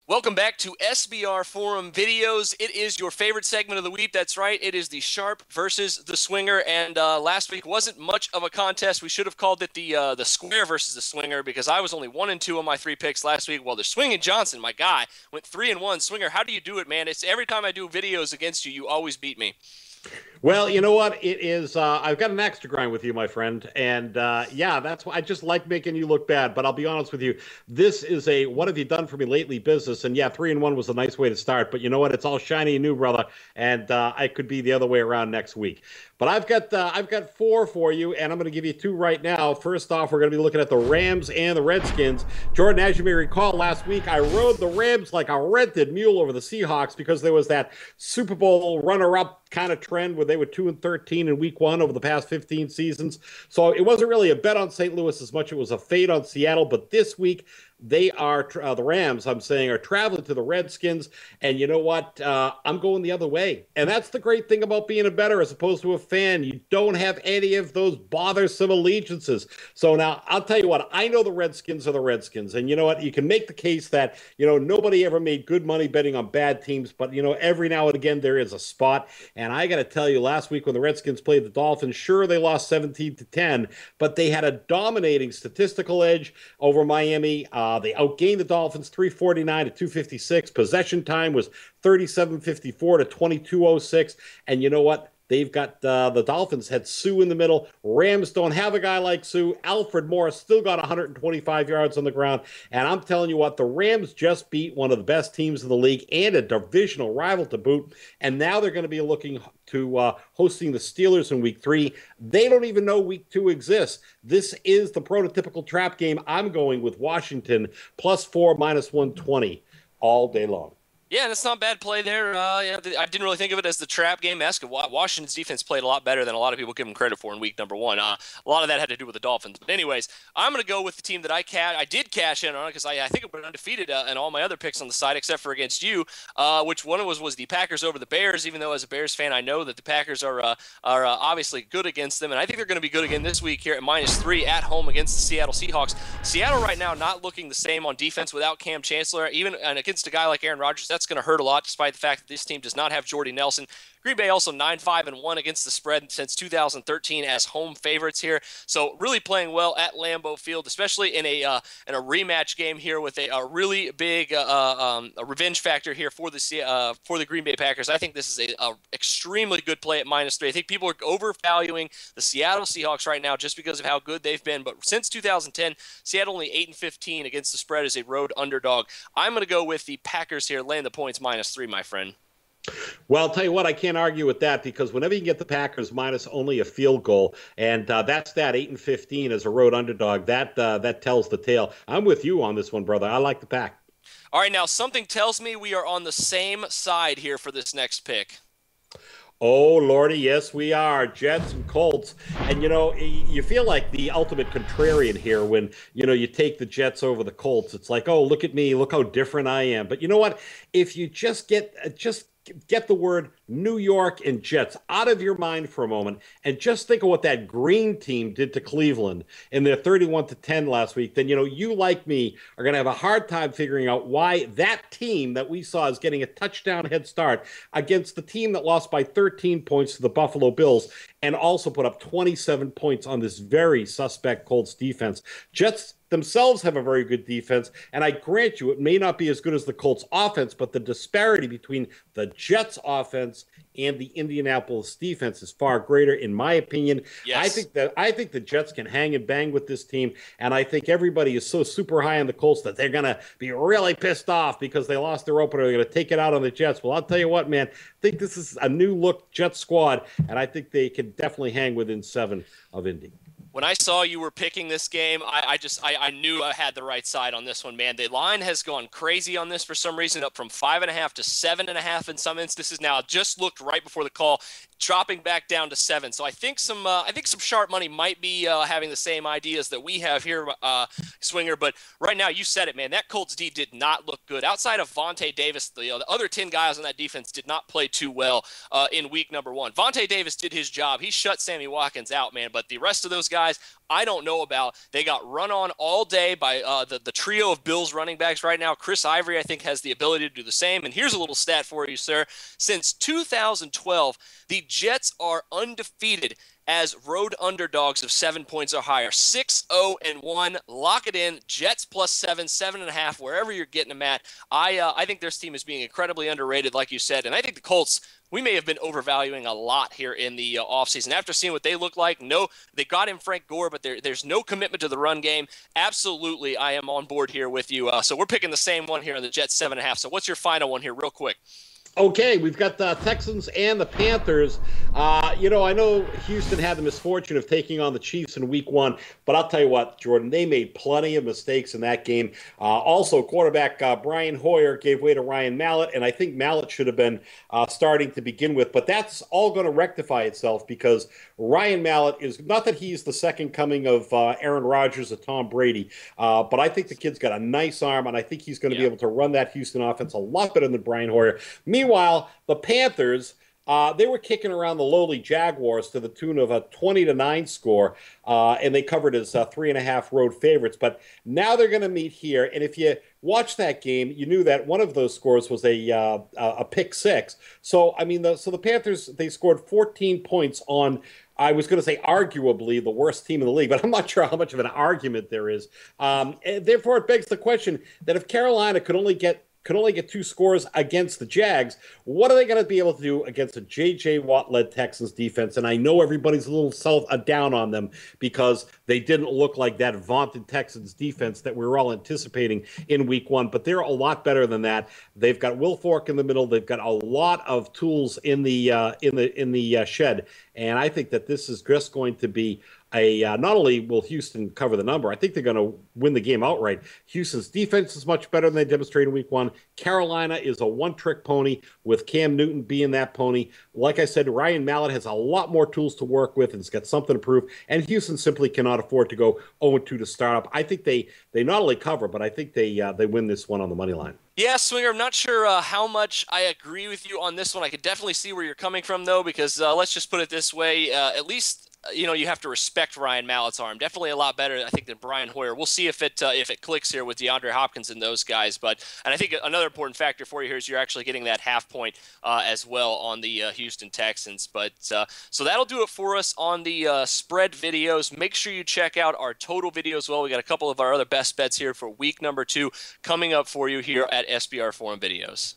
Welcome back to SBR Forum Videos. It is your favorite segment of the week. That's right. It is the Sharp versus the Swinger. And last week wasn't much of a contest. We should have called it the Square versus the Swinger because I was only 1-2 on my 3 picks last week. While the Swinging Johnson, my guy, went 3-1. Swinger, how do you do it, man? It's every time I do videos against you, you always beat me. Well, you know what? It is. I've got an axe to grind with you, my friend, and yeah, that's why I just like making you look bad. But I'll be honest with you, this is a "what have you done for me lately" business, and yeah, 3-1 was a nice way to start. But you know what? It's all shiny and new, brother, and I could be the other way around next week. But I've got 4 for you, and I'm going to give you 2 right now. First off, we're going to be looking at the Rams and the Redskins. Jordan, as you may recall, last week I rode the Rams like a rented mule over the Seahawks because there was that Super Bowl runner-up kind of trend where they were 2-13 in week 1 over the past 15 seasons. So it wasn't really a bet on St. Louis as much as it was a fade on Seattle. But this week they are the Rams, I'm saying, are traveling to the Redskins. And you know what? I'm going the other way. And that's the great thing about being a bettor as opposed to a fan. You don't have any of those bothersome allegiances. So now I'll tell you what, I know the Redskins are the Redskins. And you know what? You can make the case that, nobody ever made good money betting on bad teams. But, every now and again there is a spot. And I got to tell you, last week when the Redskins played the Dolphins, sure, they lost 17-10, but they had a dominating statistical edge over Miami. They outgained the Dolphins 349-256. Possession time was 37-54 to 22-06. And you know what? They've got the Dolphins had Sue in the middle. Rams don't have a guy like Sue. Alfred Morris still got 125 yards on the ground. And I'm telling you what, the Rams just beat one of the best teams in the league and a divisional rival to boot. And now they're going to be looking to hosting the Steelers in week 3. They don't even know week 2 exists. This is the prototypical trap game. I'm going with Washington +4 -120 all day long. Yeah, that's not a bad play there. Yeah, I didn't really think of it as the trap game. Washington's defense played a lot better than a lot of people give them credit for in week number 1. A lot of that had to do with the Dolphins. But anyways, I'm going to go with the team that I did cash in on because I think it went undefeated in all my other picks on the side except for against you, which one was the Packers over the Bears, even though as a Bears fan I know that the Packers are obviously good against them. And I think they're going to be good again this week here at -3 at home against the Seattle Seahawks. Seattle right now not looking the same on defense without Cam Chancellor. Even against a guy like Aaron Rodgers, that's going to hurt a lot, despite the fact that this team does not have Jordy Nelson. Green Bay also 9-5-1 against the spread since 2013 as home favorites here. So really playing well at Lambeau Field, especially in a rematch game here with a really big a revenge factor here for the Green Bay Packers. I think this is a extremely good play at -3. I think people are overvaluing the Seattle Seahawks right now just because of how good they've been. But since 2010, Seattle only 8-15 against the spread as a road underdog. I'm going to go with the Packers here, laying the points -3, my friend. Well, I'll tell you what, I can't argue with that because whenever you get the Packers minus only a field goal, and that's that 8-15 as a road underdog, that tells the tale. I'm with you on this one, brother. I like the Pack. All right, now something tells me we are on the same side here for this next pick. Oh, Lordy, yes, we are. Jets and Colts. And, you feel like the ultimate contrarian here when, you take the Jets over the Colts. It's like, oh, look at me. Look how different I am. But you know what? If you just get the word New York and Jets out of your mind for a moment and just think of what that green team did to Cleveland in their 31-10 last week, then, you like me are going to have a hard time figuring out why that team that we saw is getting a touchdown head start against the team that lost by 13 points to the Buffalo Bills and also put up 27 points on this very suspect Colts defense. Jets themselves have a very good defense, and I grant you it may not be as good as the Colts offense, but the disparity between the Jets offense and the Indianapolis defense is far greater, in my opinion. Yes. I think the Jets can hang and bang with this team, and I think everybody is so super high on the Colts that they're going to be really pissed off because they lost their opener. They're going to take it out on the Jets. Well, I'll tell you what, man, I think this is a new look Jets squad, and I think they can definitely hang within 7 of Indy. When I saw you were picking this game, I knew I had the right side on this one, man. The line has gone crazy on this for some reason, up from 5.5 to 7.5 in some instances. Now, just looked right before the call, dropping back down to 7. So I think some sharp money might be having the same ideas that we have here, Swinger. But right now, you said it, man. That Colts D did not look good. Outside of Vontae Davis, the other 10 guys on that defense did not play too well in week number 1. Vontae Davis did his job. He shut Sammy Watkins out, man. But the rest of those guys, guys I don't know about. They got run on all day by the trio of Bills running backs right now. Chris Ivory, I think, has the ability to do the same. And here's a little stat for you, sir. Since 2012, the Jets are undefeated as road underdogs of 7 points or higher. 6-0-1. Lock it in. Jets plus 7, 7.5, wherever you're getting them at. I think this team is being incredibly underrated, like you said. And I think the Colts, we may have been overvaluing a lot here in the offseason. After seeing what they look like, no, they got in Frank Gore, but there's no commitment to the run game. Absolutely, I am on board here with you. So we're picking the same one here in the Jets 7.5. So what's your final one here real quick? Okay, we've got the Texans and the Panthers. I know Houston had the misfortune of taking on the Chiefs in week 1, but I'll tell you what, Jordan, they made plenty of mistakes in that game. Also, quarterback Brian Hoyer gave way to Ryan Mallett, and I think Mallett should have been starting to begin with, but that's all going to rectify itself because Ryan Mallett is, not that he's the second coming of Aaron Rodgers or Tom Brady, but I think the kid's got a nice arm, and I think he's going to be able to run that Houston offense a lot better than Brian Hoyer. Meanwhile, the Panthers, they were kicking around the lowly Jaguars to the tune of a 20-9 score, and they covered as 3.5 road favorites. But now they're going to meet here, and if you watch that game, you knew that one of those scores was a pick six. So I mean, the Panthers, they scored 14 points on, I was going to say arguably the worst team in the league, but I'm not sure how much of an argument there is. And therefore, it begs the question that if Carolina could only get 2 scores against the Jags, what are they going to be able to do against a J.J. Watt-led Texans defense? And I know everybody's a little down on them because they didn't look like that vaunted Texans defense that we were all anticipating in week 1, but they're a lot better than that. They've got Will Fork in the middle. They've got a lot of tools in the shed, and I think that this is just going to be not only will Houston cover the number, I think they're going to win the game outright. Houston's defense is much better than they demonstrated in week 1. Carolina is a one-trick pony with Cam Newton being that pony. Like I said, Ryan Mallett has a lot more tools to work with and has got something to prove, and Houston simply cannot afford to go 0-2 to start up. I think they not only cover, but I think they win this one on the money line. Yeah, Swinger, I'm not sure how much I agree with you on this one. I could definitely see where you're coming from, though, because let's just put it this way. At least, you have to respect Ryan Mallett's arm. Definitely a lot better, I think, than Brian Hoyer. We'll see if it clicks here with DeAndre Hopkins and those guys. And I think another important factor for you here is you're actually getting that half point as well on the Houston Texans. So that'll do it for us on the spread videos. Make sure you check out our total video as well. We got a couple of our other best bets here for week number 2 coming up for you here at SBR Forum Videos.